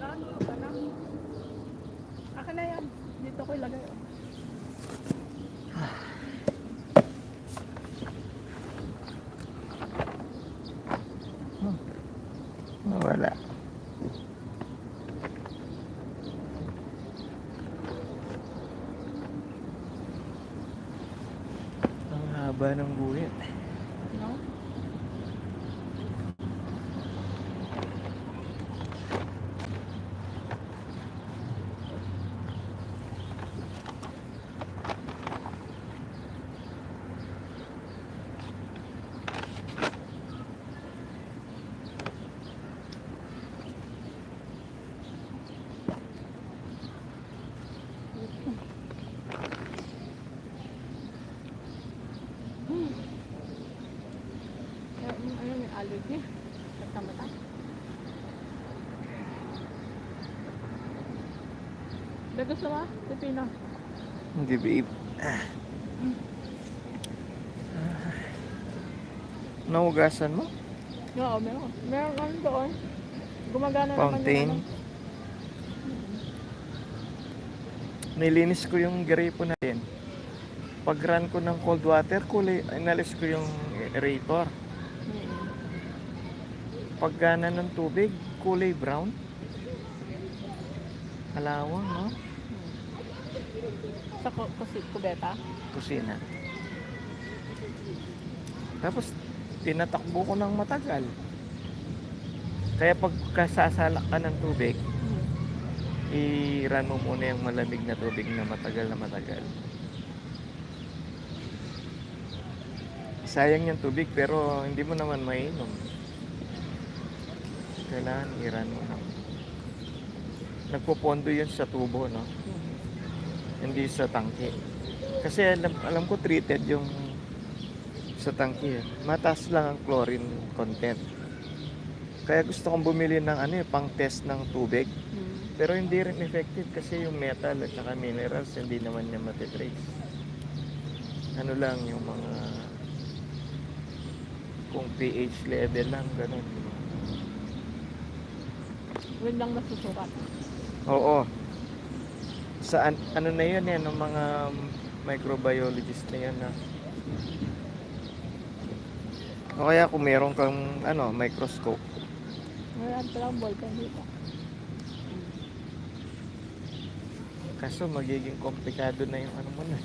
Ano ka na? Akin na yan. Dito ko ilagay. Oh. Wala. Ang haba ng buhit. No? Ano may allergy? Mata-mata? Dagas mo? Pipino? Hindi, babe. Nahugasan mo? Oo, meron. Meron ano doon. Gumagana Fountain. naman yung ano. Nilinis ko yung gripo natin. Pag run ko ng cold water, inalis ko yung aerator. Pag gana ng tubig, kulay brown. Halawang, no? Sa kubeta? Kusina. Tapos, tinatakbo ko ng matagal. Kaya pag kasasalak ka ng tubig, i-run mo muna yung malamig na tubig na matagal na matagal. Sayang yung tubig pero hindi mo naman mainom. Kailangan i-run mo na. Nagpupondo yun sa tubo, no? Hindi sa tangke. Kasi alam ko treated yung sa tangke. Mataas lang ang chlorine content. Kaya gusto kong bumili ng pang test ng tubig. Pero hindi rin effective kasi yung metal at saka minerals hindi naman niya matitrace. Ano lang yung mga kung pH level lang, ganun. Wala lang nasusukat. Oo. Sa ano na yun yan, ng mga microbiologist na yan na. O kaya kung meron kang microscope. Mayroon palang ballpen dito. Kaso magiging komplikado na yung ano mo na.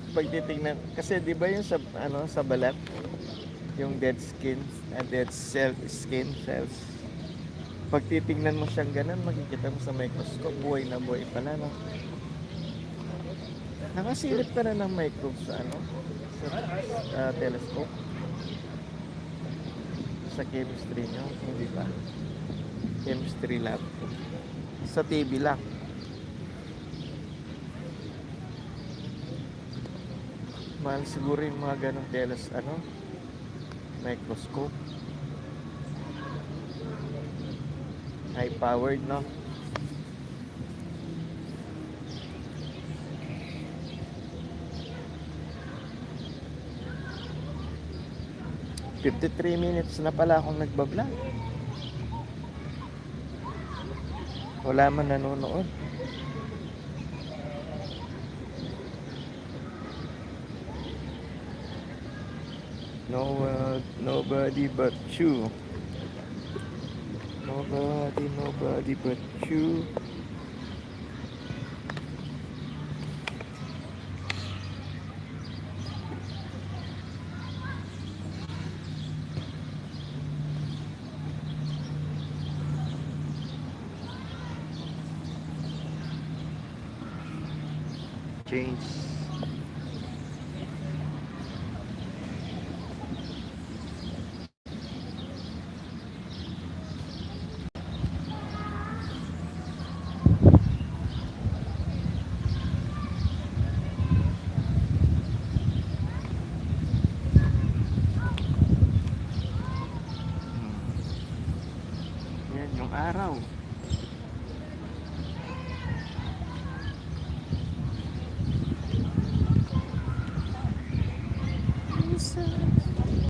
pag titingnan kasi 'di ba yung sa balat yung dead skin cells. Pag titingnan mo siyang ganun, makikita mo sa microscope buhay na buhay pala, no? Nakasilip ka na ng microbes sa sa telescope. Sa chemistry nyo, hindi ba? Chemistry lab. Sa TV lang. Mahal siguro yung mga ganong microscope. High powered, no? $53 na pala akong nagbablog. Wala man nanonood. Nobody but you. Nobody but you. Change. Yan yung araw.